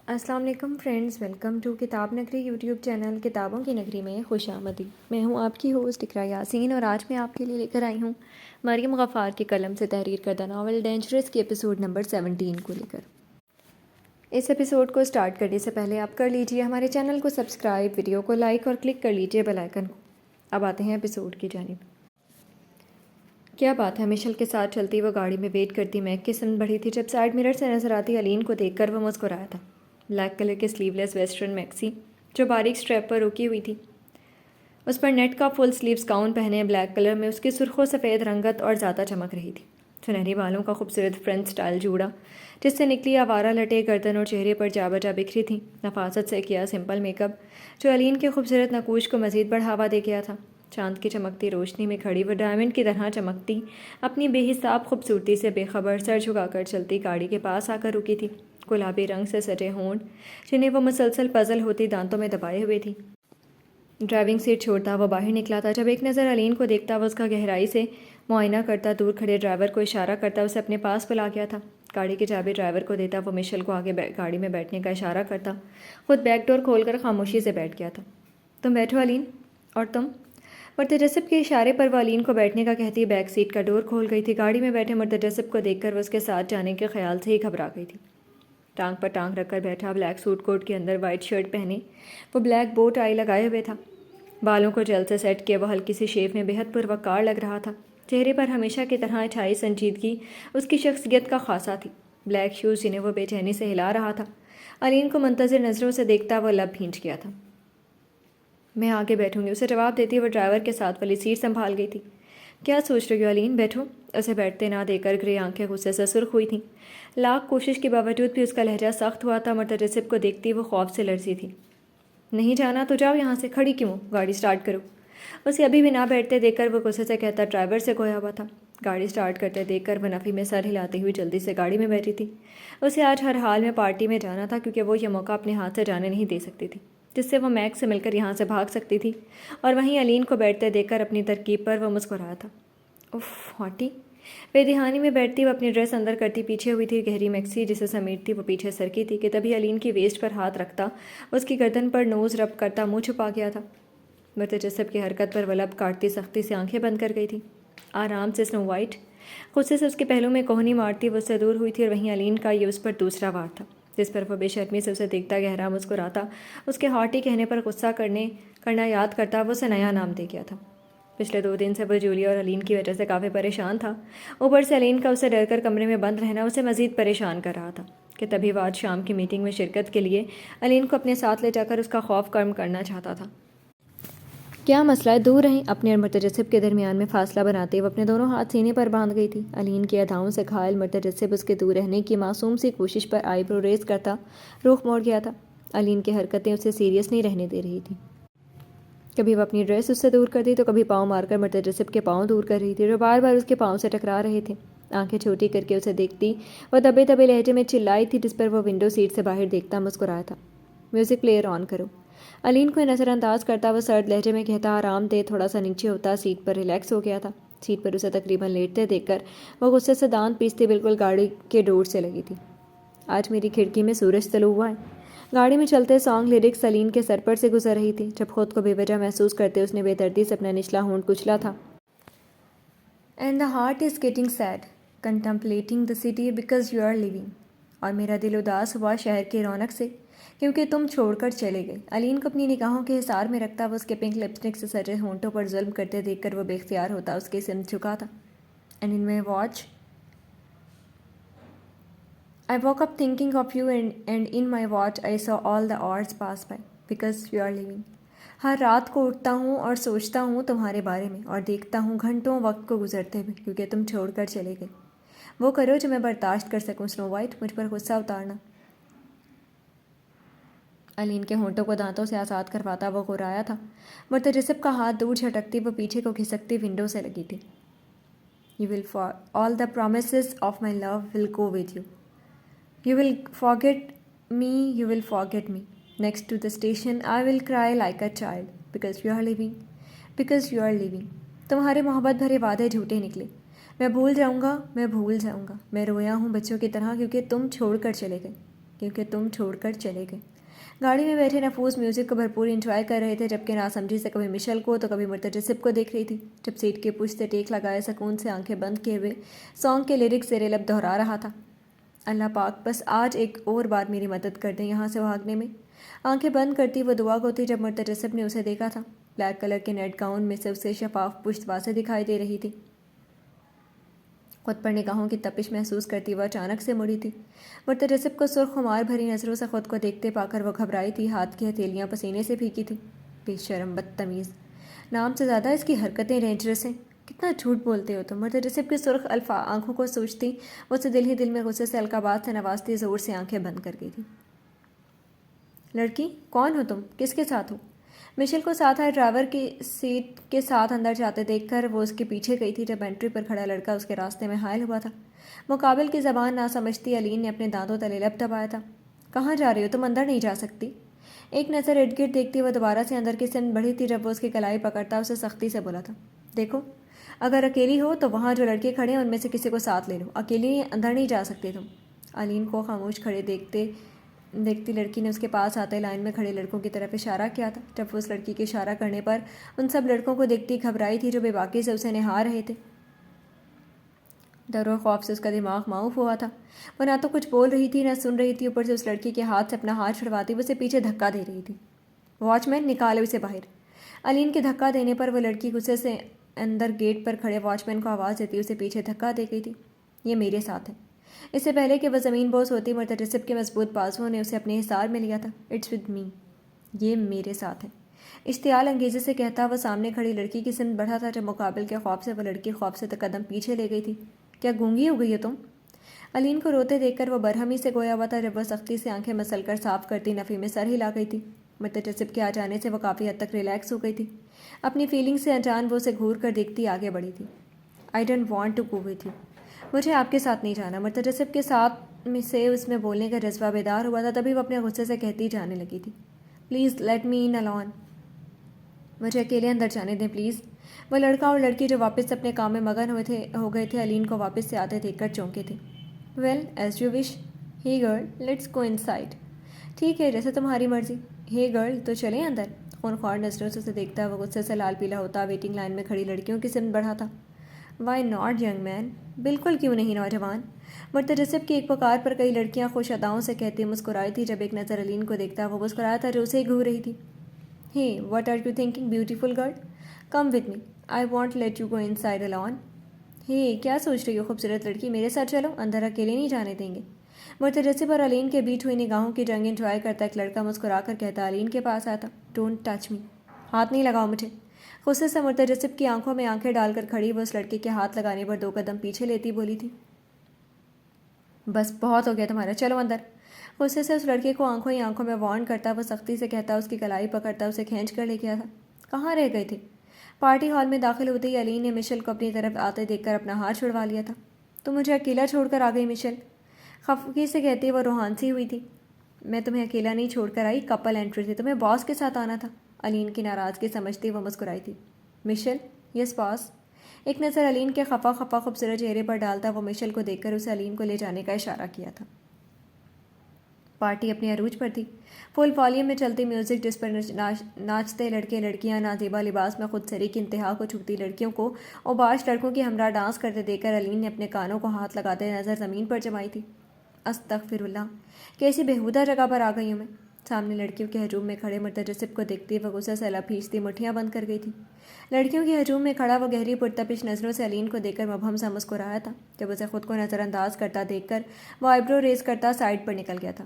السلام علیکم friends, welcome to کتاب نگری یوٹیوب چینل کتابوں کی نگری میں خوش آمدید۔ میں ہوں آپ کی ہوسٹ اقرا یاسین اور آج میں آپ کے لیے لے کر آئی ہوں مریم غفار کے قلم سے تحریر کردہ ناول ڈینجرس کے ایپیسوڈ نمبر 17 کو لے کر۔ اس ایپیسوڈ کو سٹارٹ کرنے سے پہلے آپ کر لیجئے ہمارے چینل کو سبسکرائب، ویڈیو کو لائک اور کلک کر لیجئے بیل آئیکن کو۔ اب آتے ہیں ایپیسوڈ کی جانب۔ کیا بات ہے، مشل کے ساتھ چلتی وہ گاڑی میں ویٹ کرتی میگ کی سمت بڑھی تھی جب سائڈ مرر سے نظر آتی علین کو دیکھ کر وہ مسکرایا تھا۔ بلیک کلر کے سلیو لیس ویسٹرن میکسی جو باریک سٹریپ پر رکی ہوئی تھی، اس پر نیٹ کا فل سلیوز گاؤن پہنے بلیک کلر میں اس کی سرخ و سفید رنگت اور زیادہ چمک رہی تھی۔ سنہری بالوں کا خوبصورت فرنٹ سٹائل جوڑا جس سے نکلی آوارہ لٹیں گردن اور چہرے پر جا بجا بکھری تھیں، نفاست سے کیا سمپل میک اپ جو علین کے خوبصورت نقوش کو مزید بڑھاوا دے گیا تھا۔ چاند کی چمکتی روشنی میں کھڑی وہ ڈائمنڈ کی طرح چمکتی اپنی بے حساب خوبصورتی سے بے خبر سر جھکا کر چلتی گاڑی کے پاس آ کر رکی تھی۔ گلابی رنگ سے سجے ہونٹ جنہیں وہ مسلسل پزل ہوتی دانتوں میں دبائے ہوئے تھی۔ ڈرائیونگ سیٹ چھوڑتا وہ باہر نکلا تھا جب ایک نظر علین کو دیکھتا وہ اس کا گہرائی سے معائنہ کرتا دور کھڑے ڈرائیور کو اشارہ کرتا اسے اپنے پاس بلا گیا تھا۔ گاڑی کی چابی ڈرائیور کو دیتا وہ مشل کو آگے گاڑی میں بیٹھنے کا اشارہ کرتا، خود بیک ڈور کھول کر خاموشی سے بیٹھ گیا تھا۔ تم بیٹھو علین، اور تم؟ مرتجسب کے اشارے پر وہ علین کو بیٹھنے کا کہتی بیک سیٹ کا ڈور کھول گئی تھی۔ گاڑی میں بیٹھے مرتجسب کو دیکھ کر وہ اس کے ساتھ جانے کے خیال سے ہی گھبرا گئی تھی۔ ٹانگ پر ٹانگ رکھ کر بیٹھا بلیک سوٹ کوٹ کے اندر وائٹ شرٹ پہنے وہ بلیک بو ٹائی لگائے ہوئے تھا۔ بالوں کو جل سے سیٹ کیے وہ ہلکی سی شیو میں بےحد پروقار لگ رہا تھا۔ چہرے پر ہمیشہ کی طرح چھائی سنجیدگی اس کی شخصیت کا خاصہ تھی۔ بلیک شوز جنہیں وہ بے چینی سے ہلا رہا تھا، علین کو منتظر نظروں سے دیکھتا وہ لب بھینچ گیا تھا۔ میں آگے بیٹھوں گی، اسے جواب دیتی وہ ڈرائیور کے ساتھ والی سیٹ سنبھال گئی تھی۔ کیا سوچ رہی ہو علین، بیٹھو۔ اسے بیٹھتے نہ دیکھ کر گرے آنکھیں غصے سے سرخ ہوئی تھیں۔ لاکھ کوشش کے باوجود بھی اس کا لہجہ سخت ہوا تھا۔ مرتجسب کو دیکھتی وہ خوف سے لرزی تھی۔ نہیں جانا تو جاؤ یہاں سے، کھڑی کیوں؟ گاڑی سٹارٹ کرو۔ اسے ابھی بھی نہ بیٹھتے دیکھ کر وہ غصے سے کہتا ڈرائیور سے کھویا ہوا تھا۔ گاڑی سٹارٹ کرتے دیکھ کر وہ نفی میں سر ہلاتی ہوئی جلدی سے گاڑی میں بیٹھی تھی۔ اسے آج ہر حال میں پارٹی میں جانا تھا کیونکہ وہ یہ موقع اپنے ہاتھ سے جانے نہیں دے سکتی تھی جس سے وہ میگ سے مل کر یہاں سے بھاگ سکتی تھی، اور وہیں علین کو بیٹھتے دیکھ کر اپنی ترکیب پر وہ مسکرایا تھا۔ اف ہاٹی! بے دہانی میں بیٹھتی وہ اپنی ڈریس اندر کرتی پیچھے ہوئی تھی۔ گہری میکسی جسے سمیٹتی وہ پیچھے سرکی تھی کہ تبھی علین کی ویسٹ پر ہاتھ رکھتا اس کی گردن پر نوز رب کرتا منہ چھپا گیا تھا۔ مرتجسب کی حرکت پر وہ لب کاٹتی سختی سے آنکھیں بند کر گئی تھی۔ آرام سے سنو وائٹ! غصے سے اس کے پہلو میں کوہنی مارتی وہ اس سے دور ہوئی تھی، اور وہیں علین کا یہ اس پر دوسرا وار تھا جس پر وہ بے شرمی سے اسے دیکھتا گہرا مسکراتا اس کے ہاٹی کہنے پر غصہ کرنا یاد کرتا وہ اسے نیا نام دے گیا تھا۔ پچھلے 2 دن سے وہ جولیا اور علین کی وجہ سے کافی پریشان تھا۔ اوپر سے علین کا اسے ڈر کر کمرے میں بند رہنا اسے مزید پریشان کر رہا تھا کہ تبھی وہ آج شام کی میٹنگ میں شرکت کے لیے علین کو اپنے ساتھ لے جا کر اس کا خوف کم کرنا چاہتا تھا۔ کیا مسئلہ ہے، دور رہیں؟ اپنے اور مرتجسب کے درمیان میں فاصلہ بناتے وہ اپنے دونوں ہاتھ سینے پر باندھ گئی تھی۔ علین کی اداؤں سے گھائل مرتجسب اس کے دور رہنے کی معصوم سی کوشش پر آئی برو ریز کرتا رخ موڑ گیا تھا۔ علین کی حرکتیں اسے سیریس نہیں رہنے دے رہی تھی۔ کبھی وہ اپنی ڈریس اس سے دور کرتی تو کبھی پاؤں مار کر مرتجسب کے پاؤں دور کر رہی تھی جو بار بار اس کے پاؤں سے ٹکرا رہے تھے۔ آنکھیں چھوٹی کر کے اسے دیکھتی وہ دبے دبے لہجے میں چلائی تھی جس پر وہ ونڈو سیٹ سے باہر دیکھتا مسکرایا تھا۔ میوزک پلیئر آن کرو۔ علین کو نظر انداز کرتا وہ سرد لہجے میں کہتا آرام دہ تھوڑا سا نیچے ہوتا سیٹ پر ریلیکس ہو گیا تھا۔ سیٹ پر اسے تقریباً لیٹتے دیکھ کر وہ غصے سے دانت پیستی بالکل گاڑی کے ڈور سے لگی تھی۔ آج میری کھڑکی میں سورج طلوع ہوا ہے۔ گاڑی میں چلتے سانگ لیرکس علین کے سر پر سے گزر رہی تھی جب خود کو بے وجہ محسوس کرتے اس نے بے دردی سے اپنا نچلا ہونٹ کچلا تھا۔ And the heart is getting sad, contemplating the city because you are leaving. اور میرا دل اداس ہوا شہر کی رونق سے کیونکہ تم چھوڑ کر چلے گئے۔ علین کو اپنی نگاہوں کے حصار میں رکھتا وہ اس کے پنک لپسٹک سے سجے ہونٹوں پر ظلم کرتے دیکھ کر وہ بے اختیار ہوتا اس کی سمت جھکا تھا۔ And in my watch I woke up thinking of you and in my watch I saw all the hours pass by because you are leaving. ہر رات کو اٹھتا ہوں اور سوچتا ہوں تمہارے بارے میں اور دیکھتا ہوں گھنٹوں وقت کو گزرتے ہوئے کیونکہ تم چھوڑ کر چلے گئے۔ وہ کرو جو میں برداشت کر سکوں سنو وائٹ، مجھ پر غصہ اتارنا۔ علین کے ہونٹوں کو دانتوں سے آزاد کرواتا وہ غرایا تھا۔ مرتجسب کا ہاتھ دور جھٹکتی وہ پیچھے کو کھسکتی ونڈو سے لگی تھی۔ You will all the promises of my love will go with you. You will forget me, you will forget me. Next to the station I will cry like a child because you are leaving, because you are leaving. تمہارے محبت بھرے وعدے جھوٹے نکلے۔ میں بھول جاؤں گا، میں بھول جاؤں گا۔ میں رویا ہوں بچوں کی طرح کیونکہ تم چھوڑ کر چلے گئے، کیونکہ تم چھوڑ کر چلے گئے۔ گاڑی میں بیٹھے نفوس میوزک کو بھرپور انجوائے کر رہے تھے، جبکہ ناسمجھی سے کبھی مشل کو تو کبھی مرتجسب کو دیکھ رہی تھی، جب سیٹ کے پشت سے ٹیک لگائے سکون سے آنکھیں بند کیے ہوئے سانگ کے لیرکس زیر لب دہرا رہا تھا۔ اللہ پاک بس آج ایک اور بار میری مدد کر دیں یہاں سے بھاگنے میں۔ آنکھیں بند کرتی وہ دعا کو تھی جب مرتجسب نے اسے دیکھا تھا۔ بلیک کلر کے نیٹ گاؤن میں سے اسے شفاف پشت واضح دکھائی دے رہی تھی۔ خود پر نگاہوں کی تپش محسوس کرتی وہ اچانک سے مڑی تھی۔ مرتجسب کو سرخ خمار بھری نظروں سے خود کو دیکھتے پا کر وہ گھبرائی تھی، ہاتھ کی ہتھیلیاں پسینے سے بھیگی تھی۔ بے شرم، بدتمیز، نام سے زیادہ اس کی حرکتیں ڈینجرس ہیں۔ کتنا جھوٹ بولتے ہو تم؟ مرتجسب کی سرخ آنکھوں کو سوچتی وہ اسے دل ہی دل میں غصے سے القابات سے نوازتی زور سے آنکھیں بند کر گئی تھی۔ لڑکی، کون ہو تم؟ کس کے ساتھ ہو؟ مشل کو ساتھ آئے ڈرائیور کی سیٹ کے ساتھ اندر جاتے دیکھ کر وہ اس کے پیچھے گئی تھی جب انٹری پر کھڑا لڑکا اس کے راستے میں حائل ہوا تھا۔ مقابل کی زبان نہ سمجھتی علین نے اپنے دانتوں تلے لب دبایا تھا۔ کہاں جا رہی ہو تم؟ اندر نہیں جا سکتی۔ ایک نظر ارد گرد دیکھتی وہ دوبارہ سے اندر کی سمت بڑھی تھی جب وہ اس کی کلائی پکڑتا اسے سختی سے بولا تھا، دیکھو اگر اکیلی ہو تو وہاں جو لڑکے کھڑے ہیں ان میں سے کسی کو ساتھ لے لو، اکیلی اندر نہیں جا سکتے تم۔ علین کو خاموش کھڑے دیکھتی لڑکی نے اس کے پاس آتے لائن میں کھڑے لڑکوں کی طرف اشارہ کیا تھا۔ جب وہ اس لڑکی کے اشارہ کرنے پر ان سب لڑکوں کو دیکھتی گھبرائی تھی جو بے باکی سے اسے نہار رہے تھے۔ ڈر و خوف سے اس کا دماغ معاف ہوا تھا۔ وہ نہ تو کچھ بول رہی تھی نہ سن رہی تھی، اوپر سے اس لڑکی کے ہاتھ سے اپنا ہاتھ چھڑواتی وہ اسے پیچھے دھکا دے رہی تھی۔ واچ مین، نکالو اسے باہر۔ علین کے دھکا دینے پر وہ لڑکی غصے سے اندر گیٹ پر کھڑے واچ مین کو آواز دیتی اسے پیچھے دھکا دے گئی تھی۔ یہ میرے ساتھ ہے۔ اس سے پہلے کہ وہ زمین بوس ہوتی، مرتجسب کے مضبوط بازوؤں نے اسے اپنے حصار میں لیا تھا۔ اٹس ود می، یہ میرے ساتھ ہے، اشتعال انگیزی سے کہتا وہ سامنے کھڑی لڑکی کی سمت بڑھا تھا جب مقابل کے خوف سے وہ لڑکی خوف سے قدم پیچھے لے گئی تھی۔ کیا گونگی ہو گئی ہو تم؟ علین کو روتے دیکھ کر وہ برہمی سے گویا ہوا تھا جب وہ سختی سے آنکھیں مسل کر صاف کرتی نفی میں سر ہلا گئی تھی۔ مرتجسب کے آ جانے سے وہ کافی حد تک ریلیکس ہو گئی تھی۔ اپنی فیلنگ سے انجان وہ اسے گھور کر دیکھتی آگے بڑھی تھی۔ I don't want to go with you, مجھے آپ کے ساتھ نہیں جانا۔ مرتجسب کے ساتھ سے اس میں بولنے کا جذبہ بیدار ہوا تھا، تبھی وہ اپنے غصے سے کہتی جانے لگی تھی، please let me in alone, مجھے اکیلے اندر جانے دیں پلیز۔ وہ لڑکا اور لڑکی جو واپس اپنے کام میں مگن ہو گئے تھے علین کو واپس سے آتے دیکھ کر چونکے تھے۔ ویل ایز یو وش، ہے girl let's go in side, ٹھیک ہے جیسے تمہاری مرضی۔ ہے گرل، تو چلیں اندر۔ خونخوار نظروں سے اسے دیکھتا وہ غصے سے لال پیلا ہوتا ویٹنگ لائن میں کھڑی لڑکیوں کی سمت بڑھا تھا۔ وائی ناٹ ینگ مین، بالکل کیوں نہیں نوجوان۔ مرتجسب کی ایک پکار پر کئی لڑکیاں خوش اداؤں سے کہتی مسکرائی تھی جب ایک نظر علین کو دیکھتا وہ مسکرایا تھا جو اسے ہی گھور رہی تھی۔ Hey what are you thinking beautiful girl, come with me, I want let you go inside alone. Hey کیا سوچ رہی ہو خوبصورت لڑکی، میرے ساتھ چلو، اندر اکیلے نہیں جانے دیں گے۔ مرتجسب اور علین کے بیچ ہوئی نگاہوں کی جنگ انجوائے کرتا ایک لڑکا مسکرا کر کہتا علین کے پاس آتا، ڈونٹ ٹچ می، ہاتھ نہیں لگاؤ مجھے۔ غصے سے مرتجسب کی آنکھوں میں آنکھیں ڈال کر کھڑی وہ اس لڑکے کے ہاتھ لگانے پر 2 قدم پیچھے لیتی بولی تھی، بس بہت ہو گیا تمہارا، چلو اندر۔ غصے سے اس لڑکے کو آنکھوں ہی آنکھوں میں وارن کرتا وہ سختی سے کہتا اس کی کلائی پکڑتا اسے کھینچ کر لے گیا تھا۔ کہاں رہ گئے تھے؟ پارٹی ہال میں داخل ہوتے ہی علین نے مشل کو اپنی طرف آتے دیکھ کر اپنا ہاتھ چھڑوا لیا تھا۔ تو مجھے اکیلا چھوڑ کر آ گئی مشل، خفگی سے کہتی وہ روحانسی ہوئی تھی۔ میں تمہیں اکیلا نہیں چھوڑ کر آئی، کپل انٹری تھی، تمہیں باس کے ساتھ آنا تھا۔ علین کی ناراضگی سمجھتی وہ مسکرائی تھی۔ مشل، یس باس۔ ایک نظر علین کے خفا خوبصورت چہرے پر ڈالتا وہ مشل کو دیکھ کر اسے علین کو لے جانے کا اشارہ کیا تھا۔ پارٹی اپنے عروج پر تھی، فل والیوم میں چلتی میوزک جس پر ناچتے لڑکے لڑکیاں نازیبا لباس میں خود سری کی انتہا کو چھوتی لڑکیوں کو اوباش لڑکوں کی ہمراہ ڈانس کرتے دیکھ کر علین نے اپنے کانوں کو ہاتھ لگاتے نظر زمین پر جمائی تھی۔ استغفر اللہ، کیسی بےہودہ جگہ پر آ گئی ہوں میں۔ سامنے لڑکیوں کے ہجوم میں کھڑے مرتجسب کو دیکھتی وہ غصے سے لب کھینچتی مٹھیاں بند کر گئی تھی۔ لڑکیوں کے ہجوم میں کھڑا وہ گہری پرتپش نظروں سے علین کو دیکھ کر مبہم سا مسکرایا تھا جب اسے خود کو نظر انداز کرتا دیکھ کر وہ آئیبرو ریز کرتا سائڈ پر نکل گیا تھا۔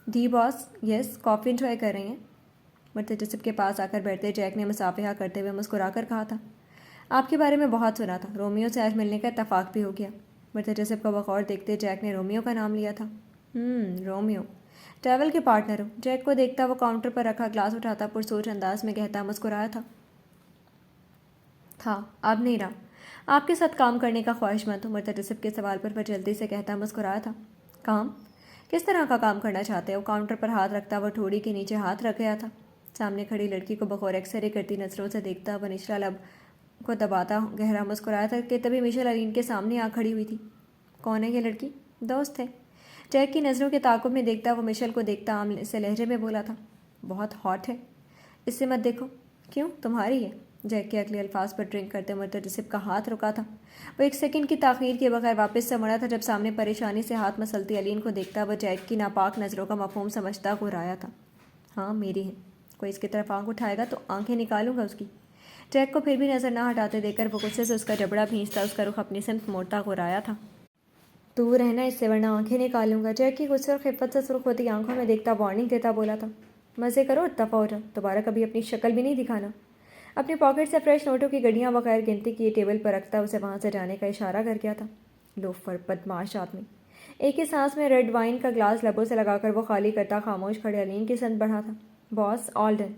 دی باس، یس، کافی انجوائے کر رہی ہیں؟ مرتجسب کے پاس آ کر بیٹھتے جیک نے مصافحہ کرتے ہوئے مسکرا کر کہا تھا، آپ کے بارے میں بہت سنا تھا، رومیو سے آج ملنے کا اتفاق بھی ہو گیا۔ مرتجسب کو بغور دیکھتے جیک نے رومیو کا نام لیا تھا۔ رومیو، ٹریول کے پارٹنر ہو؟ جیک کو دیکھتا وہ کاؤنٹر پر رکھا گلاس اٹھاتا پرسوچ انداز میں کہتا مسکرایا تھا اب نہیں رہا، آپ کے ساتھ کام کرنے کا خواہش مند ہوں۔ مرتجسب کے سوال پر وہ جلدی سے کہتا مسکرایا تھا، کام؟ کس طرح کا کام کرنا چاہتے ہو؟ کاؤنٹر پر ہاتھ رکھتا وہ ٹھوڑی کے نیچے ہاتھ رکھ گیا تھا۔ سامنے کھڑی لڑکی کو بغور ایکسرے کرتی نظروں سے دیکھتا وہ نچلا لب کو دباتا گہرا مسکرایا تھا کہ تبھی مشل علین کے سامنے آ کھڑی ہوئی تھی۔ کون ہے یہ لڑکی؟ دوست ہے، جیک کی نظروں کے تعاقب میں دیکھتا وہ مشل کو دیکھتا عام سے لہجے میں بولا تھا، بہت ہاٹ ہے، اس سے مت دیکھو۔ کیوں، تمہاری ہے؟ جیک کے اگلے الفاظ پر ڈرنک کرتے متجسب کا ہاتھ رکا تھا۔ وہ ایک سیکنڈ کی تاخیر کے بغیر واپس سے مڑا تھا جب سامنے پریشانی سے ہاتھ مسلتی علین کو دیکھتا وہ جیک کی ناپاک نظروں کا مفہوم سمجھتا گھرایا تھا۔ ہاں میری ہے، کوئی اس کی طرف آنکھ اٹھائے گا تو آنکھیں نکالوں گا اس کی۔ جیک کو پھر بھی نظر نہ ہٹاتے دیکھ کر وہ غصے سے اس کا جبڑا بھینچتا اس کا رخ اپنی سمت موڑتا گھرایا تھا۔ دور رہنا اس سے ورنہ آنکھیں نکالوں گا۔ جیک کی غصے اور خفت سے سرخ ہوتی آنکھوں میں دیکھتا وارننگ دیتا بولا تھا، مزے کرو اور دفع ہو جاؤ، دوبارہ کبھی اپنی شکل بھی نہیں دکھانا۔ اپنی پاکٹ سے فریش نوٹوں کی گڈیاں بغیر گنتی کیے ٹیبل پر رکھتا اسے وہاں سے جانے کا اشارہ کر گیا تھا۔ لوفر، بدمعاش آدمی۔ ایک ہی سانس میں ریڈ وائن کا گلاس لبوں سے لگا کر وہ خالی کرتا خاموش کھڑے علین کی سمت بڑھا تھا۔ Boss, all done,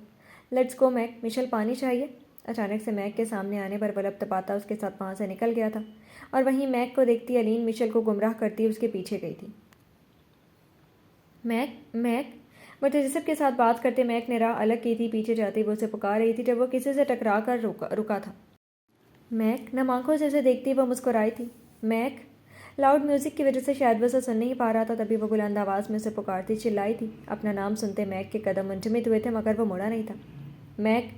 let's go Mike, Michelle پانی چاہیے؟ اچانک سے میک کے سامنے آنے پر وہ لب تپاتا اس کے ساتھ وہاں سے نکل گیا تھا، اور وہیں میک کو دیکھتی علین مشل کو گمراہ کرتی اس کے پیچھے گئی تھی۔ میک متجسب کے ساتھ بات کرتے میک نے راہ الگ کی تھی، پیچھے جاتی وہ اسے پکار رہی تھی جب وہ کسی سے ٹکرا کر رکا تھا۔ میک، نم آنکھوں سے اسے دیکھتی وہ مسکرائی تھی۔ میک، لاؤڈ میوزک کی وجہ سے شاید وہ اسے سن نہیں پا رہا تھا، تبھی وہ بلند آواز میں اسے پکارتی چلائی تھی۔ اپنا نام سنتے میک کے قدم منجمد ہوئے تھے مگر وہ مڑا نہیں تھا۔ میک،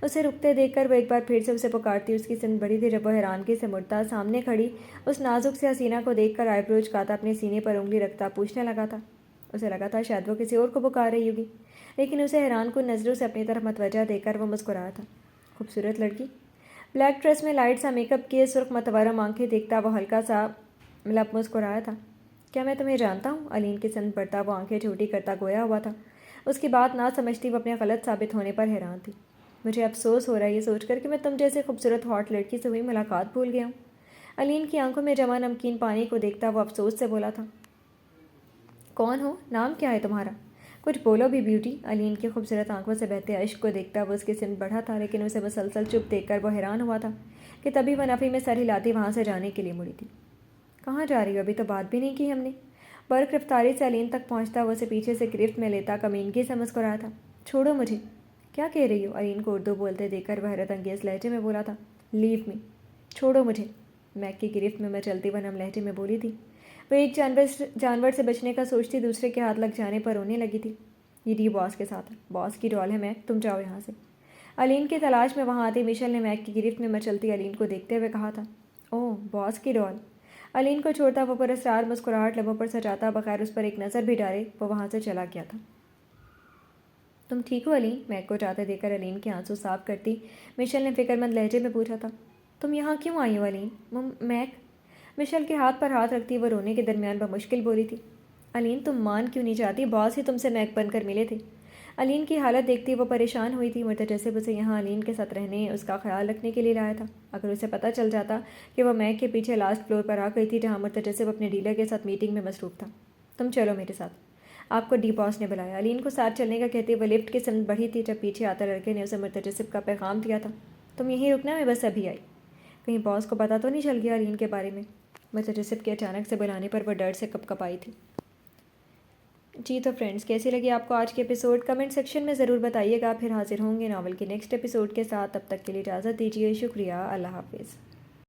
اسے رکتے دیکھ کر وہ ایک بار پھر سے اسے پکارتی اس کی سمت بڑھی تھی جب وہ حیرانگی سے مڑتا سامنے کھڑی اس نازک سے حسینہ کو دیکھ کر آئی برو جھکاتا اپنے سینے پر انگلی رکھتا پوچھنے لگا تھا۔ اسے لگا تھا شاید وہ کسی اور کو پکار رہی ہوگی، لیکن اسے حیران کن نظروں سے اپنی طرف متوجہ دیکھ کر وہ مسکرایا تھا۔ خوبصورت لڑکی، بلیک ڈریس میں لائٹ سا میک اپ کیے سرخ متورم آنکھیں دیکھتا وہ ہلکا سا لب مسکرایا تھا۔ کیا میں تمہیں جانتا ہوں؟ علین کی سمت بڑھتا وہ آنکھیں چھوٹی کرتا گویا ہوا تھا۔ اس کی بات نہ سمجھتی وہ اپنے غلط ثابت ہونے پر حیران تھی۔ مجھے افسوس ہو رہا ہے یہ سوچ کر کہ میں تم جیسے خوبصورت ہاٹ لڑکی سے ہوئی ملاقات بھول گیا ہوں۔ علین کی آنکھوں میں جمع نمکین پانی کو دیکھتا وہ افسوس سے بولا تھا۔ کون ہو؟ نام کیا ہے تمہارا؟ کچھ بولو بھی بیوٹی۔ علین کی خوبصورت آنکھوں سے بہتے عشق کو دیکھتا وہ اس کی سمت بڑھا تھا، لیکن اسے مسلسل چپ دیکھ کر وہ حیران ہوا تھا کہ تبھی وہ نفی میں سر ہلاتی وہاں سے جانے کے لیے مڑی تھی۔ کہاں جا رہی ہو؟ ابھی تو بات بھی نہیں کی ہم نے۔ برق رفتاری سے علین تک پہنچتا وہ اسے پیچھے سے گرفت میں لیتا کمینگی سے مسکرایا تھا۔ چھوڑو مجھے۔ کیا کہہ رہی ہو؟ علین کو اردو بولتے دیکھ کر وہ حیرت انگیز لہجے میں بولا تھا۔ لیو می، چھوڑو مجھے، میک کی گرفت میں چلتی وہ نم لہجے میں بولی تھی۔ وہ ایک جانور سے بچنے کا سوچتی دوسرے کے ہاتھ لگ جانے پر رونے لگی تھی۔ یہ ڈی باس کے ساتھ ہے، باس کی ڈال ہے میک، تم جاؤ یہاں سے۔ علین کی تلاش میں وہاں آتی مشل نے میک کی گرفت میں مچلتی علین کو دیکھتے ہوئے کہا تھا، اوہ باس کی ڈال۔ علین کو چھوڑتا وہ پر اسرار مسکراہٹ لبوں پر سجاتا بغیر اس پر ایک نظر بھی ڈالے وہ وہاں سے چلا گیا تھا۔ تم ٹھیک ہو علین؟ میک کو جاتے دیکھ کر علین کے آنسو صاف کرتی مشل نے فکر مند لہجے میں پوچھا تھا۔ تم یہاں کیوں آئی ہو علین؟ میک، مشل کے ہاتھ پر ہاتھ رکھتی وہ رونے کے درمیان بمشکل بولی تھی۔ علین تم مان کیوں نہیں جاتی؟ باس ہی تم سے میک بن کر ملے تھے۔ علین کی حالت دیکھتی وہ پریشان ہوئی تھی، متجسب اسے یہاں علین کے ساتھ رہنے اس کا خیال رکھنے کے لیے لایا تھا۔ اگر اسے پتہ چل جاتا کہ وہ میک کے پیچھے لاسٹ فلور پر آ گئی تھی جہاں متجسب اپنے ڈیلر کے ساتھ میٹنگ میں مصروف تھا۔ تم چلو میرے ساتھ، آپ کو ڈی باس نے بلایا۔ علین کو ساتھ چلنے کا کہتے وہ لفٹ کی سمت بڑھی تھی جب پیچھے آتا لڑکے نے اسے متجسب کا پیغام دیا تھا، تم یہیں رکنا، میں بس ابھی آئی۔ کہیں باس کو پتہ تو نہیں چل گیا علین کے بارے میں؟ متجسب کے اچانک سے بلانے پر وہ ڈر سے کپ کپائی تھی۔ جی تو فرینڈز، کیسی لگی آپ کو آج کے ایپیسوڈ؟ کمنٹ سیکشن میں ضرور بتائیے گا۔ پھر حاضر ہوں گے ناول کے نیکسٹ ایپیسوڈ کے ساتھ، تب تک کے لیے اجازت دیجیے۔ شکریہ، اللہ حافظ۔